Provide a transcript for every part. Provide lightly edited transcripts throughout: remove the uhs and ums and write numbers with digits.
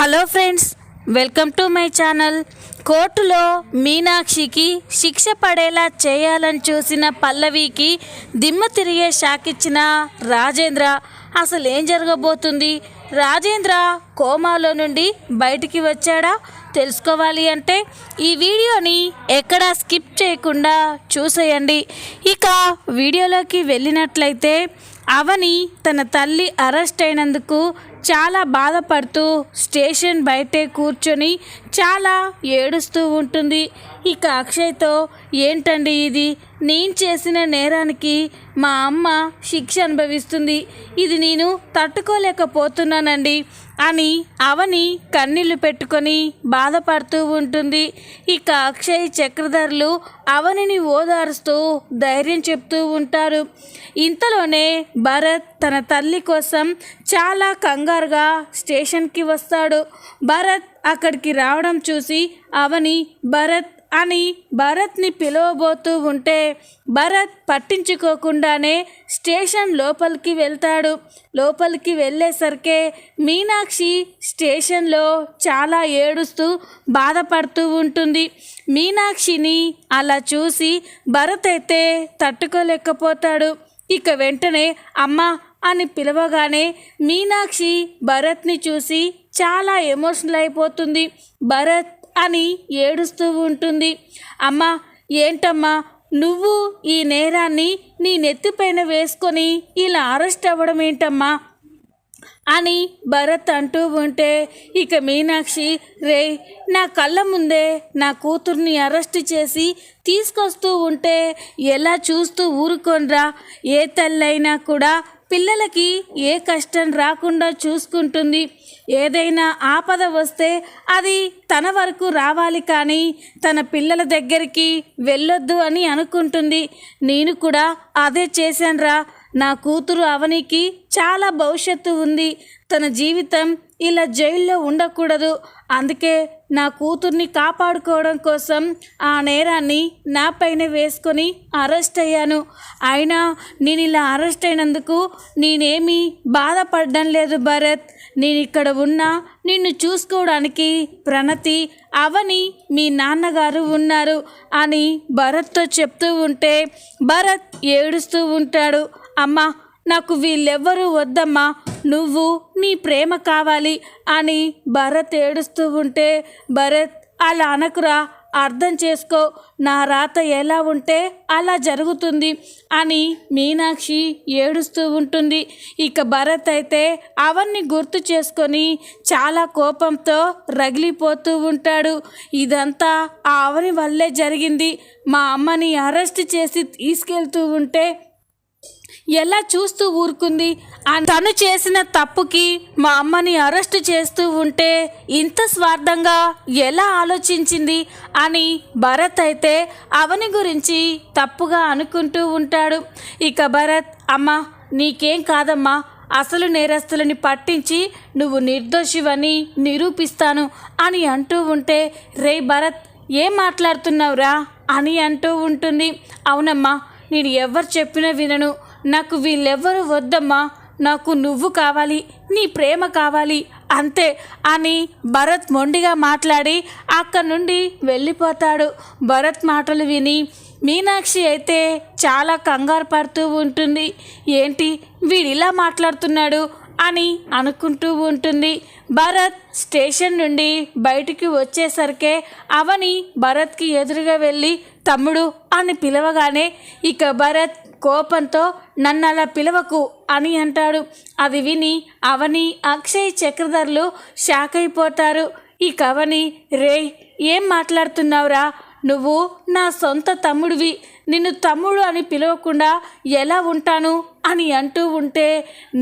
Hello friends, welcome to my channel. కోర్టులో మీనాక్షికి శిక్ష పడేలా చేయాలని చూసిన పల్లవికి దిమ్మ తిరిగే షాక్ ఇచ్చిన రాజేంద్ర. అసలు ఏం జరగబోతుంది? రాజేంద్ర కోమాలో నుండి బయటికి వచ్చాడా? తెలుసుకోవాలి అంటే ఈ వీడియోని ఎక్కడా స్కిప్ చేయకుండా చూసేయండి. ఇక వీడియోలోకి వెళ్ళినట్లయితే అవని తన తల్లి అరెస్ట్ అయినందుకు చాలా బాధపడుతూ స్టేషన్ బయటే కూర్చొని చాలా ఏడుస్తూ ఉంటుంది. ఇక అక్షయ్తో, ఏంటండి ఇది? నేను చేసిన నేరానికి మా అమ్మ శిక్ష అనుభవిస్తుంది, ఇది నేను తట్టుకోలేకపోతున్నానండి అని అవని కన్నీళ్లు పెట్టుకొని బాధపడుతూ ఉంటుంది. ఇక అక్షయ్, చక్రధర్లు అవనిని ఓదారుస్తూ ధైర్యం చెప్తూ ఉంటారు. ఇంతలోనే భరత్ తన తల్లి కోసం చాలా కంగారుగా స్టేషన్కి వస్తాడు. భరత్ అక్కడికి రావడం చూసి అవని భరత్ అని భరత్ని పిలవబోతూ ఉంటే భరత్ పట్టించుకోకుండానే స్టేషన్ లోపలికి వెళ్తాడు. లోపలికి వెళ్ళేసరికే మీనాక్షి స్టేషన్లో చాలా ఏడుస్తూ బాధపడుతూ ఉంటుంది. మీనాక్షిని అలా చూసి భరత్ అయితే తట్టుకోలేకపోతాడు. ఇక వెంటనే అమ్మ అని పిలవగానే మీనాక్షి భరత్ని చూసి చాలా ఎమోషనల్ అయిపోతుంది. భరత్ అని ఏడుస్తూ ఉంటుంది. అమ్మా, ఏంటమ్మా నువ్వు ఈ నేరాన్ని నీ నెత్తిపైన వేసుకొని ఇలా అరెస్ట్ అవ్వడం ఏంటమ్మా అని భరత్ అంటూ ఉంటే ఇక మీనాక్షి, రే, నా కళ్ళ ముందే నా కూతుర్ని అరెస్ట్ చేసి తీసుకొస్తూ ఉంటే ఎలా చూస్తూ ఊరుకోనరా? ఏ తల్లైనా కూడా పిల్లలకి ఏ కష్టం రాకుండా చూసుకుంటుంది. ఏదైనా ఆపద వస్తే అది తన వరకు రావాలి, కానీ తన పిల్లల దగ్గరికి వెళ్ళొద్దు అని అనుకుంటుంది. నేను కూడా అదే చేశానురా. నా కూతురు అవనికి చాలా భవిష్యత్తు ఉంది. తన జీవితం ఇలా జైల్లో ఉండకూడదు. అందుకే నా కూతుర్ని కాపాడుకోవడం కోసం ఆ నేరాన్ని నా పైన వేసుకొని అరెస్ట్ అయ్యాను. అయినా నేను ఇలా అరెస్ట్ అయినందుకు నేనేమీ బాధపడడం లేదు భరత్. నేను ఇక్కడ ఉన్నా నిన్ను చూసుకోవడానికి ప్రణతి, అవని, మీ నాన్నగారు ఉన్నారు అని భరత్తో చెప్తూ ఉంటే భరత్ ఏడుస్తూ ఉంటాడు. అమ్మా, నాకు వీళ్ళెవ్వరూ వద్దమ్మా, నువ్వు, నీ ప్రేమ కావాలి అని భరత్ ఏడుస్తూ ఉంటే భరత్, అలా అనకురా, అర్థం చేసుకో, నా రాత ఎలా ఉంటే అలా జరుగుతుంది అని మీనాక్షి ఏడుస్తూ ఉంటుంది. ఇక భరత్ అయితే అవన్నీ గుర్తు చేసుకొని చాలా కోపంతో రగిలిపోతూ ఉంటాడు. ఇదంతా ఆ అవని వల్లే జరిగింది. మా అమ్మని అరెస్ట్ చేసి తీసుకెళ్తూ ఉంటే ఎలా చూస్తూ ఊరుకుంది? తను చేసిన తప్పుకి మా అమ్మని అరెస్ట్ చేస్తూ ఉంటే ఇంత స్వార్థంగా ఎలా ఆలోచించింది అని భరత్ అయితే అవని గురించి తప్పుగా అనుకుంటూ ఉంటాడు. ఇక భరత్, అమ్మ నీకేం కాదమ్మా, అసలు నేరస్తులని పట్టించి నువ్వు నిర్దోషివని నిరూపిస్తాను అని అంటూ ఉంటే, రే భరత్, ఏం మాట్లాడుతున్నావురా అని అంటూ ఉంటుంది. అవునమ్మా, నేను ఎవరు చెప్పినా వినను. నాకు వీళ్ళెవ్వరూ వద్దమ్మా, నాకు నువ్వు కావాలి, నీ ప్రేమ కావాలి, అంతే అని భరత్ మొండిగా మాట్లాడి అక్కడి నుండి వెళ్ళిపోతాడు. భరత్ మాటలు విని మీనాక్షి అయితే చాలా కంగారు పడుతూ ఉంటుంది. ఏంటి వీడిలా మాట్లాడుతున్నాడు అని అనుకుంటూ ఉంటుంది. భరత్ స్టేషన్ నుండి బయటికి వచ్చేసరికే అవని భరత్కి ఎదురుగా వెళ్ళి తమ్ముడు అని పిలవగానే ఇక భరత్ కోపంతో, నన్ను అలా పిలవకు అని అంటాడు. అది విని అవని, అక్షయ్, చక్రధర్లు షాక్ అయిపోతారు. ఇక అవని, రే, ఏం మాట్లాడుతున్నావురా? నువ్వు నా సొంత తమ్ముడివి, నిన్ను తమ్ముడు అని పిలవకుండా ఎలా ఉంటాను అని అంటూ ఉంటే,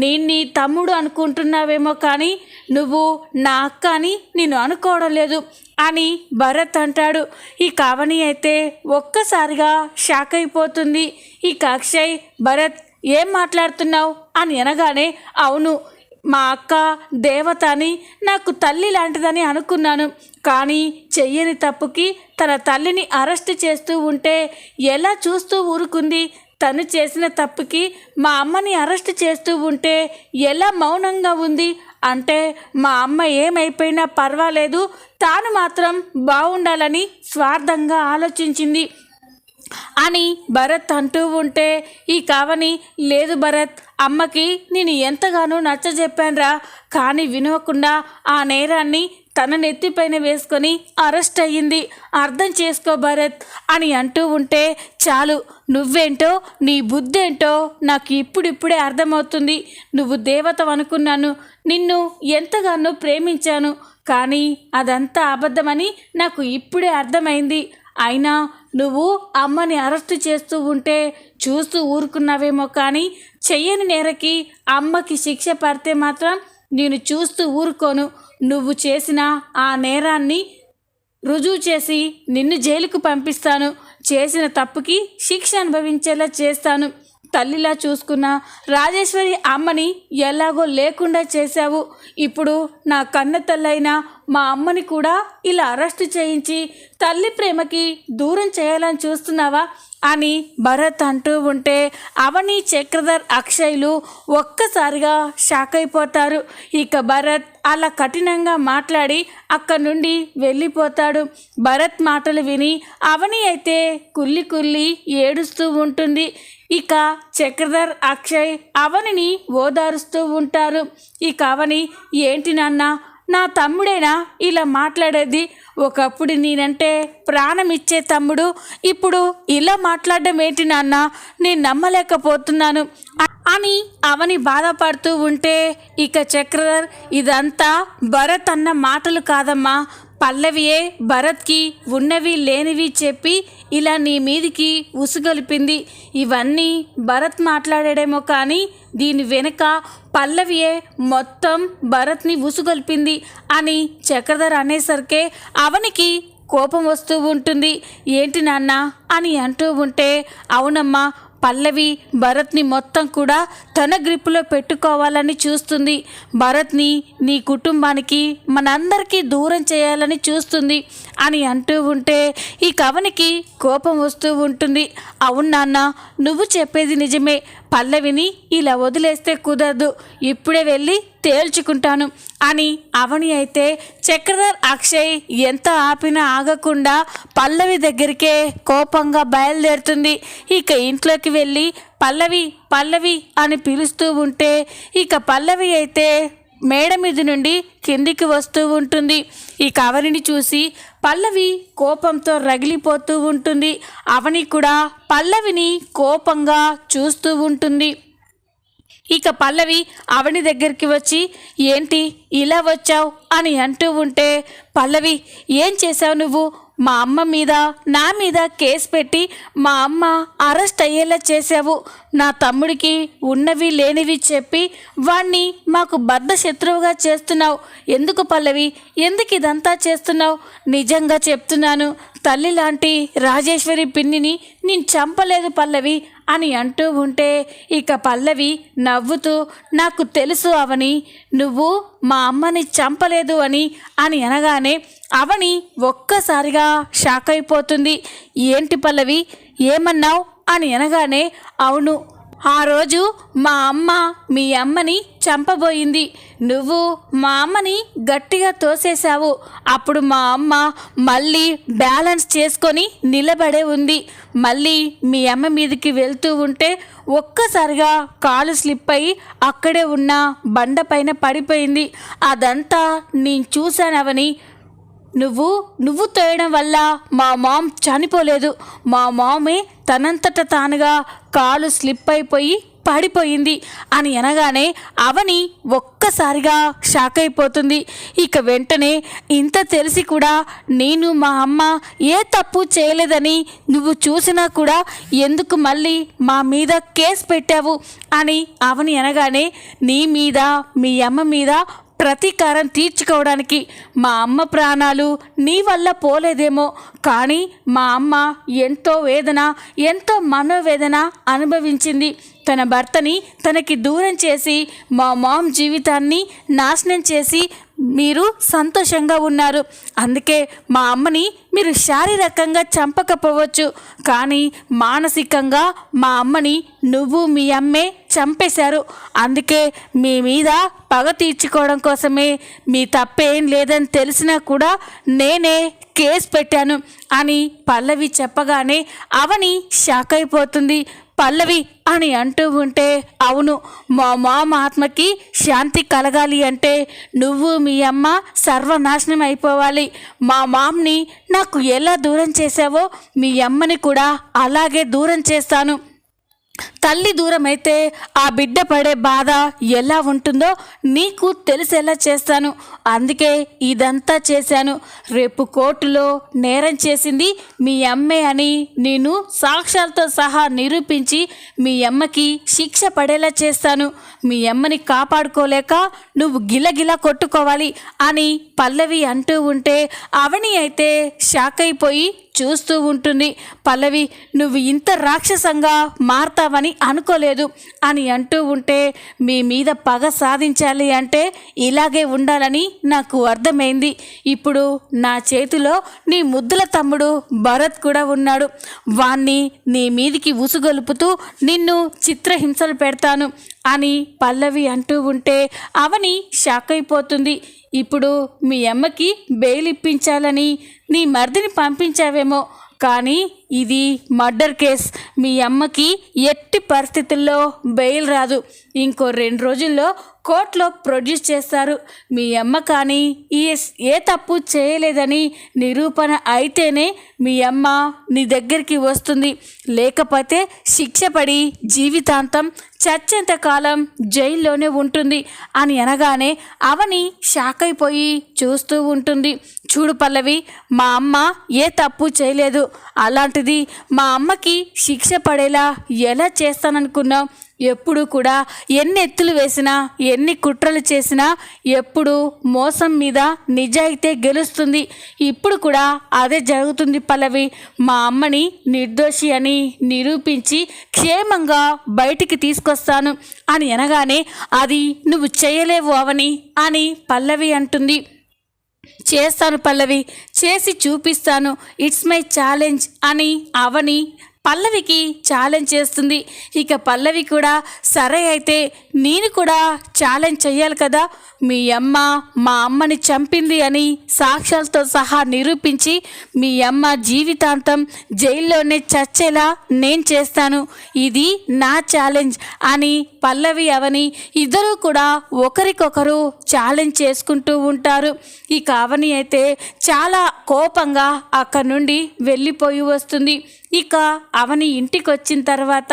నేను నీ తమ్ముడు అనుకుంటున్నావేమో కానీ నువ్వు నా అక్క అని నేను అనుకోవడం లేదు అని భరత్ అంటాడు. ఈ కావని అయితే ఒక్కసారిగా షాక్ అయిపోతుంది. ఇక అక్షయ్, భరత్, ఏం మాట్లాడుతున్నావు అని అనగానే, అవును, మా అక్క దేవత అని నాకు తల్లి లాంటిదని అనుకున్నాను, కానీ చెయ్యని తప్పుకి తన తల్లిని అరెస్ట్ చేస్తూ ఉంటే ఎలా చూస్తూ ఊరుకుంది? తను చేసిన తప్పుకి మా అమ్మని అరెస్ట్ చేస్తూ ఉంటే ఎలా మౌనంగా ఉంది అంటే మా అమ్మ ఏమైపోయినా పర్వాలేదు, తాను మాత్రం బాగుండాలని స్వార్థంగా ఆలోచించింది అని భరత్ అంటూ ఉంటే ఈ కావని, లేదు భరత్, అమ్మకి నేను ఎంతగానో నచ్చజెప్పానురా, కానీ వినకుండా ఆ నేరాన్ని తన నెత్తిపైన వేసుకొని అరెస్ట్ అయ్యింది, అర్థం చేసుకో భరత్ అని అంటూ ఉంటే, చాలు, నువ్వేంటో నీ బుద్ధి ఏంటో నాకు ఇప్పుడిప్పుడే అర్థమవుతుంది. నువ్వు దేవత అనుకున్నాను, నిన్ను ఎంతగానో ప్రేమించాను, కానీ అదంతా అబద్ధమని నాకు ఇప్పుడే అర్థమైంది. అయినా నువ్వు అమ్మని అరెస్టు చేస్తూ ఉంటే చూస్తూ ఊరుకున్నావేమో, కానీ చెయ్యని నేరకి అమ్మకి శిక్ష పడితే మాత్రం నేను చూస్తూ ఊరుకోను. నువ్వు చేసిన ఆ నేరాన్ని రుజువు చేసి నిన్ను జైలుకు పంపిస్తాను, చేసిన తప్పుకి శిక్ష అనుభవించేలా చేస్తాను. తల్లిలా చూసుకున్న రాజేశ్వరి అమ్మని ఎలాగో లేకుండా చేశావు, ఇప్పుడు నా కన్న తల్లైన మా అమ్మని కూడా ఇలా అరెస్టు చేయించి తల్లి ప్రేమకి దూరం చేయాలని చూస్తున్నావా అని భరత్ అంటూ ఉంటే అవని, చక్రధర్, అక్షయ్లు ఒక్కసారిగా షాక్ అయిపోతారు. ఇక భరత్ అలా కఠినంగా మాట్లాడి అక్కడి నుండి వెళ్ళిపోతాడు. భరత్ మాటలు విని అవని అయితే కుల్లి కుల్లి ఏడుస్తూ ఉంటుంది. ఇక చక్రధర్, అక్షయ్ అవనిని ఓదారుస్తూ ఉంటారు. ఇక అవని, ఏంటి నాన్న, నా తమ్ముడేనా ఇలా మాట్లాడేది? ఒకప్పుడు నేనంటే ప్రాణం ఇచ్చే తమ్ముడు ఇప్పుడు ఇలా మాట్లాడడం ఏంటి నాన్న, నేను నమ్మలేకపోతున్నాను అని అవని బాధపడుతూ ఉంటే ఇక చక్రధర్, ఇదంతా భరత్ అన్న మాటలు కాదమ్మా, పల్లవియే భరత్కి ఉన్నవి లేనివి చెప్పి ఇలా నీ మీదికి ఉసుగొలిపింది. ఇవన్నీ భరత్ మాట్లాడాడేమో, కానీ దీని వెనుక పల్లవియే మొత్తం భరత్ని ఉసుగొల్పింది అని చక్రధర్ అనేసరికే అవనికి కోపం వస్తూ ఉంటుంది. ఏంటి నాన్న అని అంటూ ఉంటే, అవునమ్మా, పల్లవి భరత్ని మొత్తం కూడా తన గ్రిప్పులో పెట్టుకోవాలని చూస్తుంది. భరత్ని నీ కుటుంబానికి మనందరికీ దూరం చేయాలని చూస్తుంది అని అంటూ ఉంటే ఈ కవనికి కోపం వస్తూ ఉంటుంది. అవును నాన్న, నువ్వు చెప్పేది నిజమే, పల్లవిని ఇలా వదిలేస్తే కుదరదు, ఇప్పుడే వెళ్ళి తేల్చుకుంటాను అని అవని అయితే చక్రధర్, అక్షయ్ ఎంత ఆపినా ఆగకుండా పల్లవి దగ్గరికే కోపంగా బయలుదేరుతుంది. ఇక ఇంట్లోకి వెళ్ళి పల్లవి పల్లవి అని పిలుస్తూ ఉంటే ఇక పల్లవి అయితే మేడ మీద నుండి కిందికి వస్తూ ఉంటుంది. ఈ అవనిని చూసి పల్లవి కోపంతో రగిలిపోతూ ఉంటుంది. అవని కూడా పల్లవిని కోపంగా చూస్తూ ఉంటుంది. ఇక పల్లవి అవని దగ్గరికి వచ్చి, ఏంటి ఇలా వచ్చావు అని అంటూ ఉంటే, పల్లవి, ఏం చేశావు నువ్వు? మా అమ్మ మీద నా మీద కేసు పెట్టి మా అమ్మ అరెస్ట్ అయ్యేలా చేసావు. నా తమ్ముడికి ఉన్నవి లేనివి చెప్పి వాణ్ణి మాకు బద్ధ శత్రువుగా చేస్తున్నావు. ఎందుకు పల్లవి, ఎందుకు ఇదంతా చేస్తున్నావు? నిజంగా చెప్తున్నాను, తల్లి లాంటి రాజేశ్వరి పిన్నిని నేను చంపలేదు పల్లవి అని అంటూ ఉంటే ఇక పల్లవి నవ్వుతూ, నాకు తెలుసు అవని, నువ్వు మా అమ్మని చంపలేదు అని అనగానే అవని ఒక్కసారిగా షాక్ అయిపోతుంది. ఏంటి పల్లవి, ఏమన్నావు అని అనగానే, అవును, ఆ రోజు మా అమ్మ మీ అమ్మని చంపబోయింది, నువ్వు మా అమ్మని గట్టిగా తోసేశావు. అప్పుడు మా అమ్మ మళ్ళీ బ్యాలెన్స్ చేసుకొని నిలబడే ఉంది. మళ్ళీ మీ అమ్మ మీదకి వెళ్తూ ఉంటే ఒక్కసారిగా కాలు స్లిప్ అయ్యి అక్కడే ఉన్న బండ పైన పడిపోయింది. అదంతా నేను చూశానవని. నువ్వు తోయడం వల్ల మా మామ్ చనిపోలేదు, మా మామే తనంతట తానుగా కాలు స్లిప్ అయిపోయి పడిపోయింది అని అనగానే అవని ఒక్కసారిగా షాక్ అయిపోతుంది. ఇక వెంటనే, ఇంత తెలిసి కూడా నేను మా అమ్మ ఏ తప్పు చేయలేదని నువ్వు చూసినా కూడా ఎందుకు మళ్ళీ మా మీద కేసు పెట్టావు అని అవని అనగానే, నీ మీద మీ అమ్మ మీద ప్రతీకారం తీర్చుకోవడానికి. మా అమ్మ ప్రాణాలు నీ వల్ల పోలేదేమో, కానీ మా అమ్మ ఎంతో వేదన, ఎంతో మనోవేదన అనుభవించింది. తన భర్తని తనకి దూరం చేసి మా మామ్ జీవితాన్ని నాశనం చేసి మీరు సంతోషంగా ఉన్నారు. అందుకే మా అమ్మని మీరు శారీరకంగా చంపకపోవచ్చు, కానీ మానసికంగా మా అమ్మని నువ్వు మీ అమ్మే చంపేశారు. అందుకే మీ మీద పగ తీర్చుకోవడం కోసమే, మీ తప్పేం లేదని తెలిసినా కూడా నేనే కేసు పెట్టాను అని పల్లవి చెప్పగానే అవని షాక్ అయిపోతుంది. పల్లవి అని అంటూ ఉంటే, అవును, మా మామ ఆత్మకి శాంతి కలగాలి అంటే నువ్వు మీ అమ్మ సర్వనాశనం అయిపోవాలి. మా మామ్ని నాకు ఎలా దూరం చేసావో మీ అమ్మని కూడా అలాగే దూరం చేస్తాను. తల్లి దూరం అయితే ఆ బిడ్డ పడే బాధ ఎలా ఉంటుందో నీకు తెలిసేలా చేస్తాను. అందుకే ఇదంతా చేశాను. రేపు కోర్టులో నేరం చేసింది మీ అమ్మే అని నేను సాక్ష్యాలతో సహా నిరూపించి మీ అమ్మకి శిక్ష పడేలా చేస్తాను. మీ అమ్మని కాపాడుకోలేక నువ్వు గిలగిలా కొట్టుకోవాలి అని పల్లవి అంటూ ఉంటే అవని అయితే షాక్ అయిపోయి చూస్తూ ఉంటుంది. పల్లవి, నువ్వు ఇంత రాక్షసంగా మారతావని అనుకోలేదు అని అంటూ ఉంటే, మీ మీద పగ సాధించాలి అంటే ఇలాగే ఉండాలని నాకు అర్థమైంది. ఇప్పుడు నా చేతిలో నీ ముద్దుల తమ్ముడు భరత్ కూడా ఉన్నాడు. వాణ్ణి నీ మీదికి ఉసుగొలుపుతూ నిన్ను చిత్రహింసలు పెడతాను అని పల్లవి అంటూ ఉంటే అవని షాక్ అయిపోతుంది. ఇప్పుడు మీ అమ్మకి బెయిల్ ఇప్పించాలని నీ మర్దిని పంపించావేమో, కానీ ఇది మర్డర్ కేస్. మీ అమ్మకి ఎట్టి పరిస్థితుల్లో బెయిల్ రాదు. ఇంకో 2 రోజుల్లో కోర్టులో ప్రొడ్యూస్ చేస్తారు. మీ అమ్మ కానీ ఏ తప్పు చేయలేదని నిరూపణ అయితేనే మీ అమ్మ నీ దగ్గరికి వస్తుంది. లేకపోతే శిక్ష పడి జీవితాంతం చచ్చేంతకాలం జైల్లోనే ఉంటుంది అని అనగానే అవని షాక్ అయిపోయి చూస్తూ ఉంటుంది. చూడు పల్లవి, మా అమ్మ ఏ తప్పు చేయలేదు. అలాంటిది మా అమ్మకి శిక్ష పడేలా ఎలా చేస్తాననుకున్నావు? ఎప్పుడు కూడా ఎన్ని ఎత్తులు వేసినా, ఎన్ని కుట్రలు చేసినా ఎప్పుడు మోసం మీద నిజాయితీ గెలుస్తుంది. ఇప్పుడు కూడా అదే జరుగుతుంది పల్లవి. మా అమ్మని నిర్దోషి అని నిరూపించి క్షేమంగా బయటికి తీసుకొస్తాను అని అనగానే, అది నువ్వు చేయలేవు అవని అని పల్లవి అంటుంది. చేస్తాను పల్లవి, చేసి చూపిస్తాను, ఇట్స్ మై ఛాలెంజ్ అని అవని పల్లవికి ఛాలెంజ్ చేస్తుంది. ఇక పల్లవి కూడా సరే అయితే నేను కూడా ఛాలెంజ్ చెయ్యాలి కదా. మీ అమ్మ మా అమ్మని చంపింది అని సాక్ష్యాలతో సహా నిరూపించి మీ అమ్మ జీవితాంతం జైల్లోనే చచ్చేలా నేను చేస్తాను. ఇది నా ఛాలెంజ్ అని పల్లవి అవని ఇద్దరూ కూడా ఒకరికొకరు ఛాలెంజ్ చేసుకుంటూ ఉంటారు. ఇక అవని అయితే చాలా కోపంగా అక్కడి నుండి వెళ్ళిపోయి వస్తుంది. ఇక అవని ఇంటికి వచ్చిన తర్వాత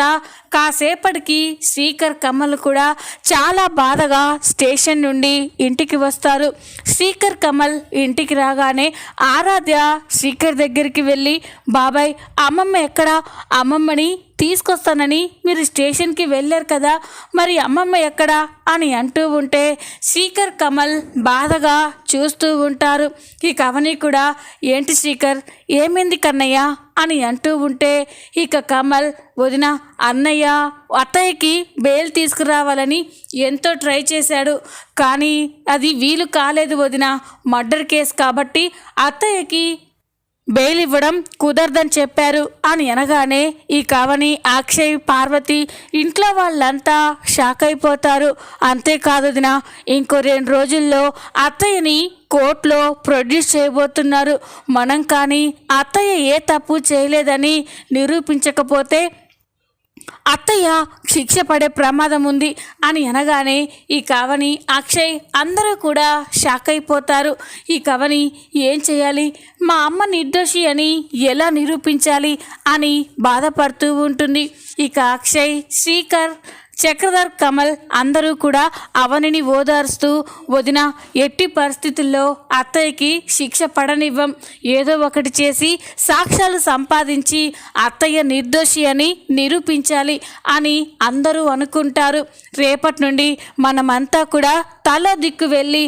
కాసేపటికి శ్రీకర్ కమల్ కూడా చాలా బాధగా స్టేషన్ నుండి ఇంటికి వస్తారు. శ్రీకర్ కమల్ ఇంటికి రాగానే ఆరాధ్య శ్రీకర్ దగ్గరికి వెళ్ళి, బాబాయ్, అమ్మమ్మ ఎక్కడా? అమ్మమ్మని తీసుకొస్తానని మీరు స్టేషన్కి వెళ్ళారు కదా, మరి అమ్మమ్మ ఎక్కడా అని అంటూ ఉంటే శ్రీకర్ కమల్ బాధగా చూస్తూ ఉంటారు. ఇక అవని కూడా, ఏంటి శ్రీకర్, ఏమైంది కన్నయ్య అని అంటూ ఉంటే ఇక కమల్, వదిన, అన్నయ్య అత్తయ్యకి బెయిల్ తీసుకురావాలని ఎంతో ట్రై చేశాడు, కానీ అది వీలు కాలేదు వదిన. మర్డర్ కేసు కాబట్టి అత్తయ్యకి బెయిల్ ఇవ్వడం కుదరదని చెప్పారు అని అనగానే ఈ కవని, అక్షయ్, పార్వతి ఇంట్లో వాళ్ళంతా షాక్ అయిపోతారు. అంతేకాదు వదిన, ఇంకో 2 రోజుల్లో అత్తయ్యని కోర్టులో ప్రొడ్యూస్ చేయబోతున్నారు. మనం కానీ అత్తయ్య ఏ తప్పు చేయలేదని నిరూపించకపోతే అత్తయ్య శిక్ష పడే ప్రమాదం ఉంది అని అనగానే ఈ కవని, అక్షయ్ అందరూ కూడా షాక్ అయిపోతారు. ఈ కవని ఏం చేయాలి, మా అమ్మ నిర్దోషి అని ఎలా నిరూపించాలి అని బాధపడుతూ ఉంటుంది. ఇక అక్షయ్, శ్రీకర్, చక్రధర్, కమల్ అందరూ కూడా అవనిని ఓదార్స్తూ, వదిన, ఎట్టి పరిస్థితుల్లో అత్తయ్యకి శిక్ష పడనివ్వం, ఏదో ఒకటి చేసి సాక్ష్యాలు సంపాదించి అత్తయ్య నిర్దోషి అని నిరూపించాలి అని అందరూ అనుకుంటారు. రేపటి నుండి మనమంతా కూడా తలో దిక్కు వెళ్ళి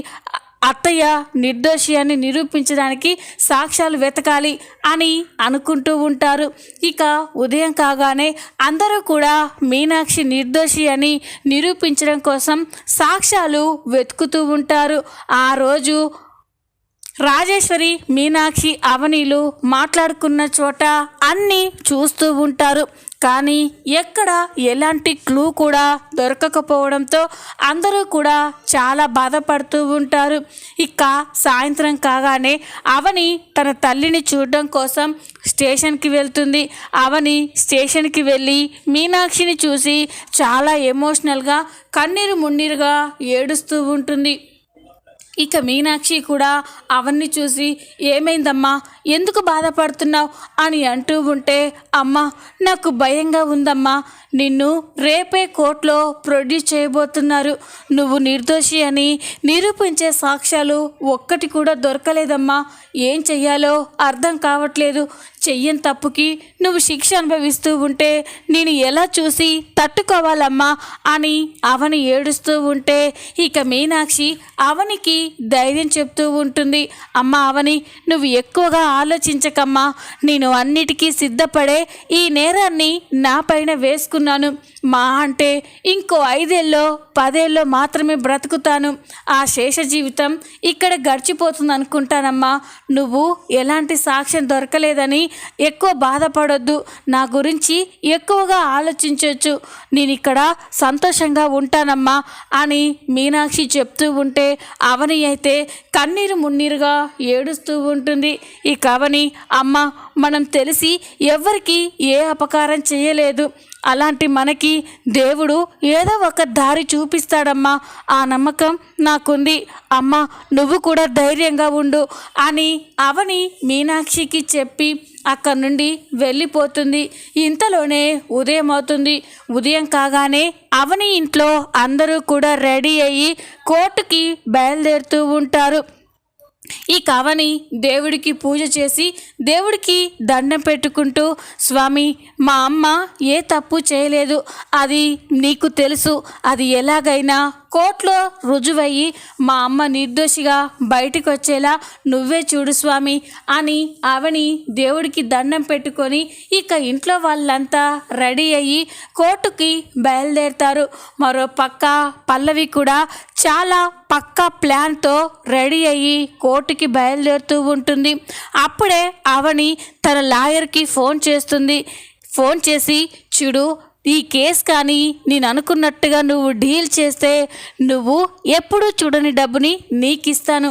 అత్తయ్య నిర్దోషి అని నిరూపించడానికి సాక్ష్యాలు వెతకాలి అని అనుకుంటూ ఉంటారు. ఇక ఉదయం కాగానే అందరూ కూడా మీనాక్షి నిర్దోషి అని నిరూపించడం కోసం సాక్ష్యాలు వెతుకుతూ ఉంటారు. ఆ రోజు రాజేశ్వరి, మీనాక్షి, అవనీలు మాట్లాడుకున్న చోట అన్నీ చూస్తూ ఉంటారు. కానీ ఎక్కడ ఎలాంటి క్లూ కూడా దొరకకపోవడంతో అందరూ కూడా చాలా బాధపడుతూ ఉంటారు. ఇక సాయంత్రం కాగానే అవని తన తల్లిని చూడడం కోసం స్టేషన్కి వెళ్తుంది. అవని స్టేషన్కి వెళ్ళి మీనాక్షిని చూసి చాలా ఎమోషనల్గా కన్నీరు మున్నీరుగా ఏడుస్తూ ఉంటుంది. ఇక మీనాక్షి కూడా అవన్నీ చూసి ఏమైందమ్మా, ఎందుకు బాధపడుతున్నావు అని అంటూ ఉంటే, అమ్మ నాకు భయంగా ఉందమ్మా, నిన్ను రేపే కోర్టులో ప్రొడ్యూస్ చేయబోతున్నారు, నువ్వు నిర్దోషి అని నిరూపించే సాక్ష్యాలు ఒక్కటి కూడా దొరకలేదమ్మా, ఏం చెయ్యాలో అర్థం కావట్లేదు, చెయ్యని తప్పుకి నువ్వు శిక్ష అనుభవిస్తూ ఉంటే నేను ఎలా చూసి తట్టుకోవాలమ్మా అని అవని ఏడుస్తూ ఉంటే, ఇక మీనాక్షి అవనికి ధైర్యం చెప్తూ ఉంటుంది. అమ్మ అవని, నువ్వు ఎక్కువగా ఆలోచించకమ్మా, నేను అన్నిటికీ సిద్ధపడే ఈ నేరాన్ని నా పైన వేసుకున్నాను, మా అంటే ఇంకో 5 ఏళ్ళో 10 ఏళ్ళో మాత్రమే బ్రతుకుతాను, ఆ శేష జీవితం ఇక్కడ గడిచిపోతుంది అనుకుంటానమ్మా, నువ్వు ఎలాంటి సాక్ష్యం దొరకలేదని ఎక్కువ బాధపడొద్దు, నా గురించి ఎక్కువగా ఆలోచించవచ్చు, నేను ఇక్కడ సంతోషంగా ఉంటానమ్మా అని మీనాక్షి చెప్తూ ఉంటే అవని అయితే కన్నీరు మున్నీరుగా ఏడుస్తూ ఉంటుంది. ఈ అవని, అమ్మ మనం తెలిసి ఎవ్వరికి ఏ అపకారం చేయలేదు, అలాంటి మనకి దేవుడు ఏదో ఒక దారి చూపిస్తాడమ్మా, ఆ నమ్మకం నాకుంది, అమ్మ నువ్వు కూడా ధైర్యంగా ఉండు అని అవని మీనాక్షికి చెప్పి అక్కడి నుండి వెళ్ళిపోతుంది. ఇంతలోనే ఉదయం అవుతుంది. ఉదయం కాగానే అవని ఇంట్లో అందరూ కూడా రెడీ అయ్యి కోర్టుకి బయలుదేరుతూ ఉంటారు. ఈ అవని దేవుడికి పూజ చేసి దేవుడికి దండం పెట్టుకుంటూ, స్వామి మా అమ్మ ఏ తప్పు చేయలేదు, అది నీకు తెలుసు, అది ఎలాగైనా కోర్టులో రుజువయ్యి మా అమ్మ నిర్దోషిగా బయటకు వచ్చేలా నువ్వే చూడు స్వామి అని అవని దేవుడికి దండం పెట్టుకొని ఇక ఇంట్లో వాళ్ళంతా రెడీ అయ్యి కోర్టుకి బయలుదేరుతారు. మరో పక్క పల్లవి కూడా చాలా పక్కా ప్లాన్తో రెడీ అయ్యి కోర్టుకి బయలుదేరుతూ ఉంటుంది. అప్పుడే అవని తన లాయర్కి ఫోన్ చేస్తుంది. ఫోన్ చేసి, చూడు ఈ కేసు కానీ నేను అనుకున్నట్టుగా నువ్వు డీల్ చేస్తే నువ్వు ఎప్పుడూ చూడని డబ్బుని నీకు ఇస్తాను,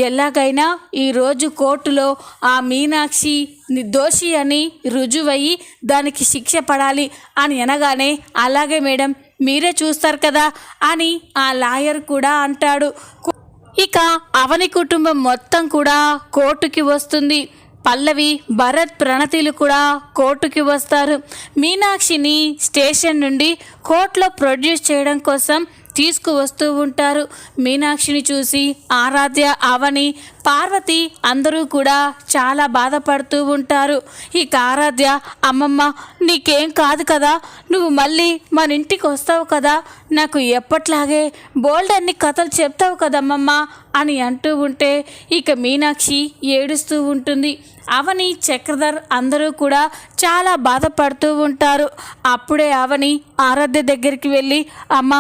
ఎలాగైనా ఈరోజు కోర్టులో ఆ మీనాక్షి నిర్దోషి అని రుజువయ్యి దానికి శిక్ష పడాలి అని అనగానే, అలాగే మేడం మీరే చూస్తారు కదా అని ఆ లాయర్ కూడా అంటాడు. ఇక అవని కుటుంబం మొత్తం కూడా కోర్టుకి వస్తుంది. పల్లవి, భరత్, ప్రణతిలు కూడా కోర్టుకి వస్తారు. మీనాక్షిని స్టేషన్ నుండి కోర్టులో ప్రొడ్యూస్ చేయడం కోసం తీసుకువస్తూ ఉంటారు. మీనాక్షిని చూసి ఆరాధ్య, అవని, పార్వతి అందరూ కూడా చాలా బాధపడుతూ ఉంటారు. ఇక ఆరాధ్య, అమ్మమ్మ నీకేం కాదు కదా, నువ్వు మళ్ళీ మన ఇంటికి వస్తావు కదా, నాకు ఎప్పట్లాగే బోల్డ్ అన్ని కథలు చెప్తావు కదమ్మమ్మ అని అంటూ ఉంటే ఇక మీనాక్షి ఏడుస్తూ ఉంటుంది. అవని, చక్రధర్ అందరూ కూడా చాలా బాధపడుతూ ఉంటారు. అప్పుడే అవని ఆరాధ్య దగ్గరికి వెళ్ళి, అమ్మ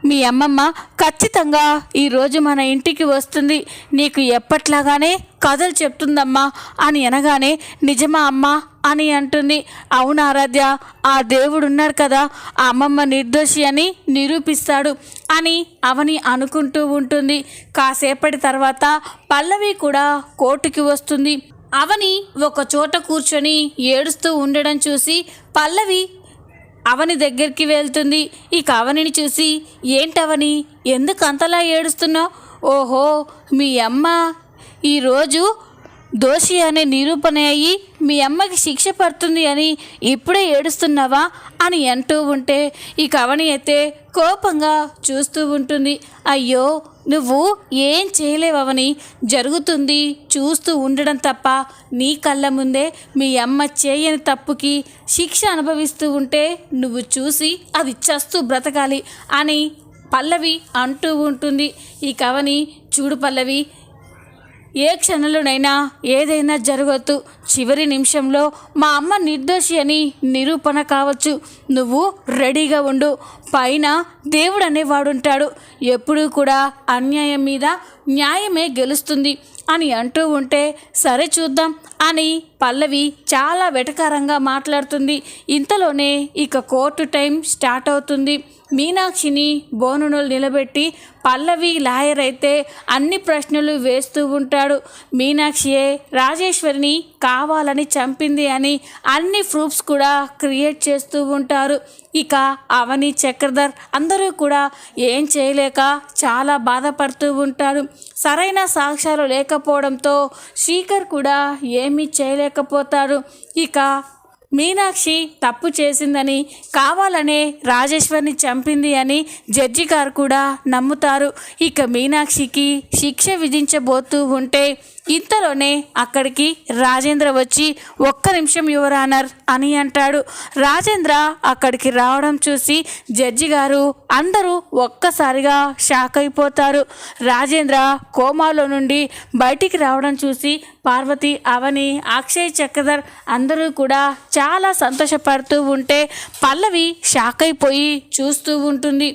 మీ అమ్మమ్మ ఖచ్చితంగా ఈరోజు మన ఇంటికి వస్తుంది, నీకు ఎప్పట్లాగానే కథలు చెప్తుందమ్మా అని అనగానే, నిజమా అమ్మా అని అంటుంది. అవును ఆరాధ్య, ఆ దేవుడు ఉన్నాడు కదా, ఆ అమ్మమ్మ నిర్దోషి అని నిరూపిస్తాడు అని అవని అనుకుంటూ ఉంటుంది. కాసేపటి తర్వాత పల్లవి కూడా కోర్టుకి వస్తుంది. అవని ఒక చోట కూర్చొని ఏడుస్తూ ఉండడం చూసి పల్లవి అవని దగ్గరికి వెళ్తుంది. ఇక అవనిని చూసి, ఏంటవని ఎందుకు అంతలా ఏడుస్తున్నావు? ఓహో మీ అమ్మ ఈరోజు దోషి అనే నిరూపణ అయ్యి మీ అమ్మకి శిక్ష పడుతుంది అని ఇప్పుడే ఏడుస్తున్నావా అని అంటూ ఉంటే ఇక అవని అయితే కోపంగా చూస్తూ ఉంటుంది. అయ్యో నువ్వు ఏం చేయలేవని, జరుగుతుంది చూస్తూ ఉండడం తప్ప నీ కళ్ళ ముందే మీ అమ్మ చేయని తప్పుకి శిక్ష అనుభవిస్తూ ఉంటే నువ్వు చూసి అది చస్తూ బ్రతకాలి అని పల్లవి అంటూ ఉంటుంది. ఈ అవని, చూడు పల్లవి, ఏ క్షణంలోనైనా ఏదైనా జరగవచ్చు. చివరి నిమిషంలో మా అమ్మ నిర్దోషి అని నిరూపణ కావచ్చు. నువ్వు రెడీగా ఉండు. పైన దేవుడు అనేవాడుంటాడు. ఎప్పుడూ కూడా అన్యాయం మీద న్యాయమే గెలుస్తుంది అని అంటూ ఉంటే, సరే చూద్దాం అని పల్లవి చాలా వెటకారంగా మాట్లాడుతుంది. ఇంతలోనే ఇక కోర్టు టైం స్టార్ట్ అవుతుంది. మీనాక్షిని బోనును నిలబెట్టి పల్లవి లాయర్ అయితే అన్ని ప్రశ్నలు వేస్తూ ఉంటాడు. మీనాక్షియే రాజేశ్వరిని కావాలని చంపింది అని అన్ని ప్రూఫ్స్ కూడా క్రియేట్ చేస్తూ ఉంటారు. ఇక అవని చక్రధర్ అందరూ కూడా ఏం చేయలేక చాలా బాధపడుతూ ఉంటారు. సరైన సాక్ష్యాలు లేకపోవడంతో శ్రీకర్ కూడా ఏమీ చేయలేకపోతాడు. ఇక మీనాక్షి తప్పు చేసిందని, కావాలనే రాజేశ్వరిని చంపింది అని జడ్జి గారు కూడా నమ్ముతారు. ఇక మీనాక్షికి శిక్ష విధించబోతూ ఉంటే ఇంతలోనే అక్కడికి రాజేంద్ర వచ్చి, ఒక్క నిమిషం యువర్ ఆనర్ అని అంటాడు. రాజేంద్ర అక్కడికి రావడం చూసి జడ్జి గారు అందరూ ఒక్కసారిగా షాక్ అయిపోతారు. రాజేంద్ర కోమాలో నుండి బయటికి రావడం చూసి పార్వతి, అవని, అక్షయ్, చక్రధర్ అందరూ కూడా చాలా సంతోషపడుతూ ఉంటే పల్లవి షాక్ అయిపోయి చూస్తూ ఉంటుంది.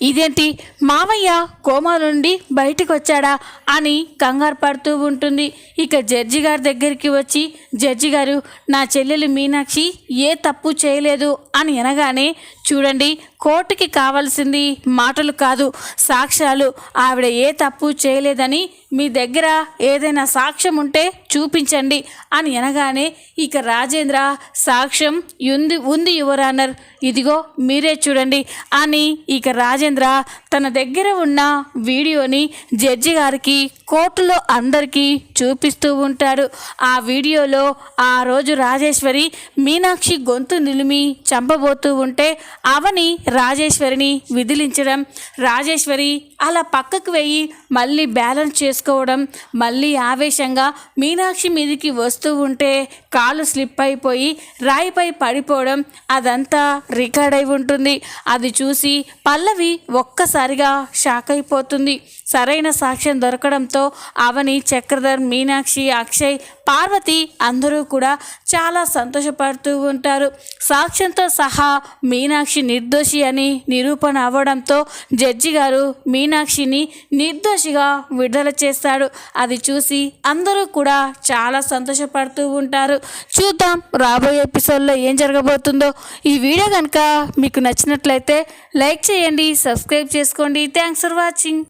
ఇదేంటి, మావయ్య కోమా నుండి బయటికి వచ్చాడా అని కంగారు పడుతూ ఉంటుంది. ఇక జడ్జి గారి దగ్గరికి వచ్చి, జడ్జి గారు, నా చెల్లెలు మీనాక్షి ఏ తప్పు చేయలేదు అని అనగానే, చూడండి, కోర్టుకి కావాల్సింది మాటలు కాదు, సాక్ష్యాలు. ఆవిడ ఏ తప్పు చేయలేదని మీ దగ్గర ఏదైనా సాక్ష్యం ఉంటే చూపించండి అని అనగానే ఇక రాజేంద్ర, సాక్ష్యం ఉంది యువర్ ఆనర్, ఇదిగో మీరే చూడండి అని ఇక రాజేంద్ర తన దగ్గర ఉన్న వీడియోని జడ్జి గారికి, కోర్టులో అందరికీ చూపిస్తూ ఉంటాడు. ఆ వీడియోలో ఆ రోజు రాజేశ్వరి మీనాక్షి గొంతు నిలిమి చంపబోతూ ఉంటే అవని రాజేశ్వరిని విదిలించడం, రాజేశ్వరి అలా పక్కకు వెయ్యి మళ్ళీ బ్యాలెన్స్ చేసుకోవడం, మళ్ళీ ఆవేశంగా మీనాక్షి మీదికి వస్తూ ఉంటే కాలు స్లిప్ అయిపోయి రాయిపై పడిపోవడం, అదంతా రికార్డ్ అయి ఉంటుంది. అది చూసి పల్లవి ఒక్కసారిగా షాక్ అయిపోతుంది. సరైన సాక్ష్యం దొరకడంతో అవని, చక్రధర్, మీనాక్షి, అక్షయ్, పార్వతి అందరూ కూడా చాలా సంతోషపడుతూ ఉంటారు. సాక్ష్యంతో సహా మీనాక్షి నిర్దోషి అని నిరూపణ అవ్వడంతో జడ్జి గారు మీనాక్షిని నిర్దోషిగా విడుదల చేస్తాడు. అది చూసి అందరూ కూడా చాలా సంతోషపడుతూ ఉంటారు. చూద్దాం రాబోయే ఎపిసోడ్లో ఏం జరగబోతుందో. ఈ వీడియో కనుక మీకు నచ్చినట్లయితే లైక్ చేయండి, సబ్స్క్రైబ్ చేసుకోండి. Thanks for watching.